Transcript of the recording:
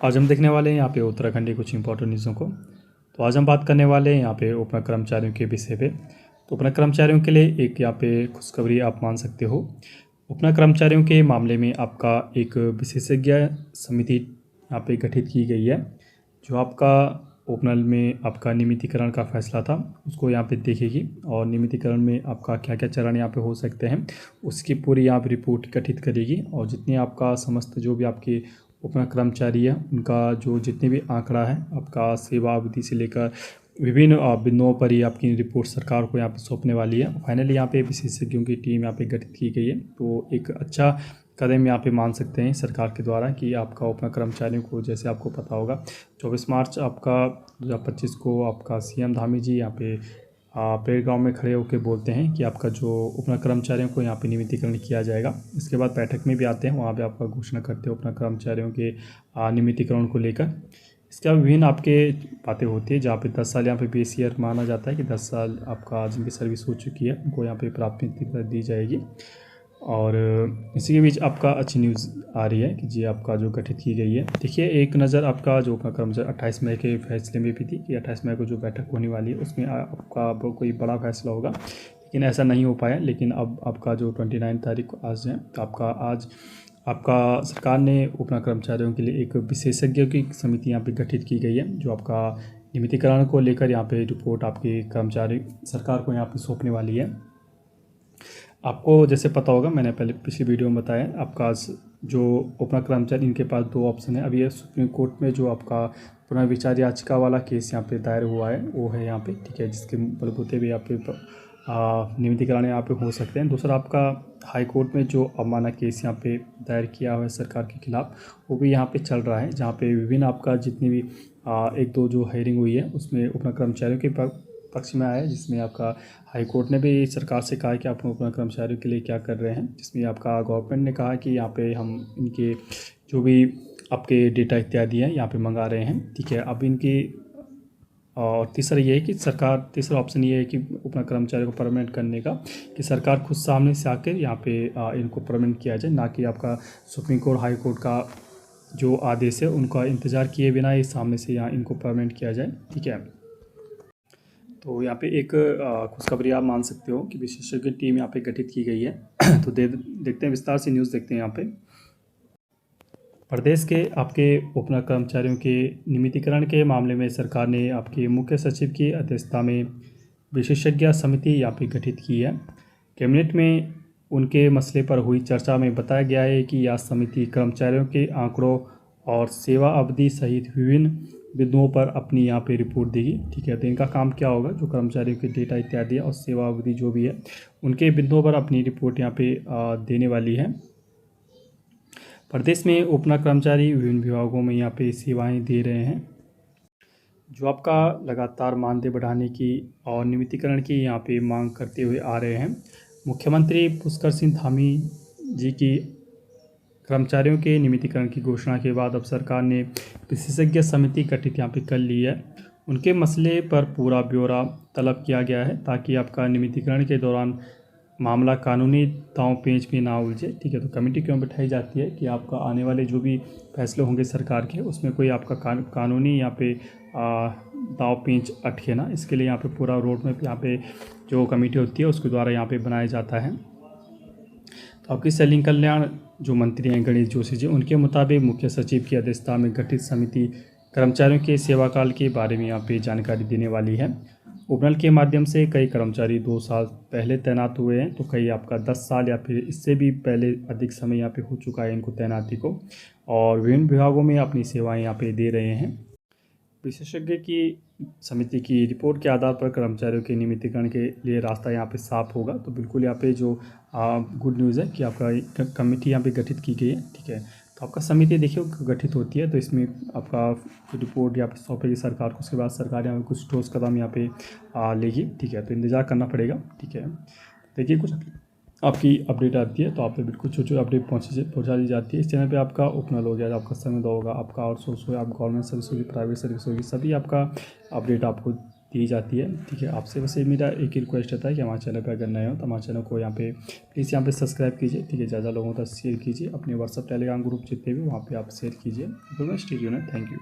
आज हम देखने वाले हैं यहाँ पे उत्तराखंड की कुछ इंपॉर्टेंट न्यूज़ों को। तो आज हम बात करने वाले हैं यहाँ पे उपना कर्मचारियों के विषय पे। तो उपना कर्मचारियों के लिए एक यहाँ पे खुशखबरी आप मान सकते हो। उपना कर्मचारियों के मामले में आपका एक विशेषज्ञ समिति यहाँ पे गठित की गई है, जो आपका ओपनल में आपका नियमितीकरण का फैसला था उसको यहाँ पे देखेगी और नियमितीकरण में आपका क्या क्या चरण यहाँ पे हो सकते हैं उसकी पूरी यहाँ पे रिपोर्ट गठित करेगी। और जितने आपका समस्त जो भी आपके उपना कर्मचारी है उनका जो जितने भी आंकड़ा है आपका सेवा अवधि से लेकर विभिन्न बिंदुओं पर ही आपकी रिपोर्ट सरकार को यहाँ पे सौंपने वाली है। फाइनली यहाँ पे विशेषज्ञों की टीम यहाँ पे गठित की गई है, तो एक अच्छा कदम यहाँ पे मान सकते हैं सरकार के द्वारा कि आपका उपना कर्मचारियों को, जैसे आपको पता होगा 24 मार्च आपका 2025 को आपका सीएम धामी जी यहाँ पे परेड ग्राउंड में खड़े होकर बोलते हैं कि आपका जो उपना कर्मचारियों को यहाँ पे नियमितीकरण किया जाएगा। इसके बाद बैठक में भी आते हैं, वहाँ पे आपका घोषणा करते हैं उपना कर्मचारियों के नियमितीकरण को लेकर। इसके बाद विभिन्न आपके बातें होती है जहाँ पे 10 साल यहाँ पे बेस ईयर माना जाता है कि 10 साल आपका जिनकी सर्विस हो चुकी है उनको यहाँ पे प्राथमिकता दी जाएगी। और इसी के बीच आपका अच्छी न्यूज़ आ रही है कि जी आपका जो गठित की गई है। देखिए एक नज़र आपका जो कर्मचारी 28 मई के फैसले में भी थी कि 28 मई को जो बैठक होने वाली है उसमें आपका कोई बड़ा फैसला होगा, लेकिन ऐसा नहीं हो पाया। लेकिन अब आपका जो 29 तारीख को आज है, तो आज आपका सरकार ने उपना कर्मचारियों के लिए एक विशेषज्ञों की समिति यहाँ पे गठित की गई है, जो आपका नियमितीकरण को लेकर यहाँ पे रिपोर्ट आपके कर्मचारी सरकार को यहाँ पे सौंपने वाली है। आपको जैसे पता होगा, मैंने पहले पिछली वीडियो में बताया, आपका जो उपना कर्मचारी इनके पास दो ऑप्शन है। अभी ये सुप्रीम कोर्ट में जो आपका पुनर्विचार याचिका वाला केस यहाँ पे दायर हुआ है वो है यहाँ पे, ठीक है, जिसके बलबूते भी यहाँ पे नियमितीकरण यहाँ पे हो सकते हैं। दूसरा आपका हाई कोर्ट में जो अवमानना केस यहाँ पे दायर किया हुआ है सरकार के खिलाफ, वो भी यहाँ पे चल रहा है, जहाँ पे विभिन्न आपका जितनी भी एक दो जो हेयरिंग हुई है उसमें उपना कर्मचारियों के पक्ष में आया है, जिसमें आपका हाई कोर्ट ने भी सरकार से कहा कि आप अपना कर्मचारियों के लिए क्या कर रहे हैं, जिसमें आपका गवर्नमेंट ने कहा कि यहाँ पे हम इनके जो भी आपके डेटा इत्यादि हैं यहाँ पे मंगा रहे हैं, ठीक है। अब इनकी और तीसरा ये है कि तीसरा ऑप्शन ये है कि अपना कर्मचारी को परमानेंट करने का, कि सरकार खुद सामने से आकर यहाँ पे इनको परमानेंट किया जाए, ना कि आपका सुप्रीम कोर्ट हाई कोर्ट का जो आदेश है उनका इंतज़ार किए बिना ही सामने से यहाँ इनको परमानेंट किया जाए, ठीक है। तो यहाँ पे एक खुशखबरी आप मान सकते हो कि विशेषज्ञ टीम यहाँ पे गठित की गई है। तो देखते हैं विस्तार से न्यूज़ देखते हैं। यहाँ पे प्रदेश के आपके उपना कर्मचारियों के नियमितीकरण के मामले में सरकार ने आपके मुख्य सचिव की अध्यक्षता में विशेषज्ञ समिति यहाँ पे गठित की है। कैबिनेट में उनके मसले पर हुई चर्चा में बताया गया है कि यह समिति कर्मचारियों के आंकड़ों और सेवा अवधि सहित विभिन्न बिंदुओं पर अपनी यहाँ पे रिपोर्ट देगी, ठीक है। तो इनका काम क्या होगा, जो कर्मचारियों के डेटा इत्यादि और सेवा अवधि जो भी है उनके बिंदुओं पर अपनी रिपोर्ट यहाँ पे देने वाली है। प्रदेश में उपना कर्मचारी विभिन्न विभागों में यहाँ पे सेवाएं दे रहे हैं, जो आपका लगातार मानदेय बढ़ाने की और नियमितीकरण की यहाँ पे मांग करते हुए आ रहे हैं। मुख्यमंत्री पुष्कर सिंह धामी जी की कर्मचारियों के नियमितीकरण की घोषणा के बाद अब सरकार ने विशेषज्ञ समिति गठित यहाँ पे कर ली है। उनके मसले पर पूरा ब्यौरा तलब किया गया है ताकि आपका नियमितीकरण के दौरान मामला कानूनी दांव पेंच में ना उलझे, ठीक है। तो कमेटी क्यों बिठाई जाती है कि आपका आने वाले जो भी फैसले होंगे सरकार के उसमें कोई आपका कानूनी यहाँ पे दांव पेंच अटके ना, इसके लिए यहाँ पे पूरा रोड मैप यहाँ पे जो कमेटी होती है उसके द्वारा यहाँ पे बनाया जाता है। तो आपकी सैनिक कल्याण जो मंत्री हैं गणेश जोशी जी, उनके मुताबिक मुख्य सचिव की अध्यक्षता में गठित समिति कर्मचारियों के सेवाकाल के बारे में यहाँ पे जानकारी देने वाली है। उपनल के माध्यम से कई कर्मचारी 2 साल पहले तैनात हुए हैं, तो कई आपका 10 साल या फिर इससे भी पहले अधिक समय यहाँ पे हो चुका है इनको तैनाती को, और विभिन्न विभागों में अपनी सेवाएं यहाँ पे दे रहे हैं। विशेषज्ञ की समिति की रिपोर्ट के आधार पर कर्मचारियों के नियमितीकरण के लिए रास्ता यहाँ पे साफ होगा। तो बिल्कुल यहाँ पे जो गुड न्यूज़ है कि आपका कमेटी यहाँ पे गठित की गई है, ठीक है। तो आपका समिति देखिए गठित होती है, तो इसमें आपका रिपोर्ट यहाँ पे सौंपेगी सरकार को, उसके बाद सरकार यहाँ पे कुछ ठोस कदम यहाँ पे लेगी, ठीक है। तो इंतज़ार करना पड़ेगा, ठीक है। देखिए कुछ आपकी अपडेट आती है तो आप पे बिल्कुल छोटी अपडेट पहुँचा दी जाती है। इस चैनल पे आपका उपनल हो गया, आपका समय होगा, आपका आउटसोर्स हो, आप गवर्नमेंट सर्विस होगी, प्राइवेट सर्विस होगी, सभी आपका अपडेट आपको दी जाती है। ठीक है, आपसे बस ये मेरा एक ही रिक्वेस्ट रहता है कि हमारे चैनल पर अगर नए हो तो हमारे चैनल को यहाँ पे प्लीज़ यहाँ पे सब्सक्राइब कीजिए। ठीक है, ज़्यादा लोगों तक शेयर कीजिए, अपने व्हाट्सअप टेलीग्राम ग्रुप जितने भी वहाँ पे आप शेयर कीजिए। Stay tuned, thank you.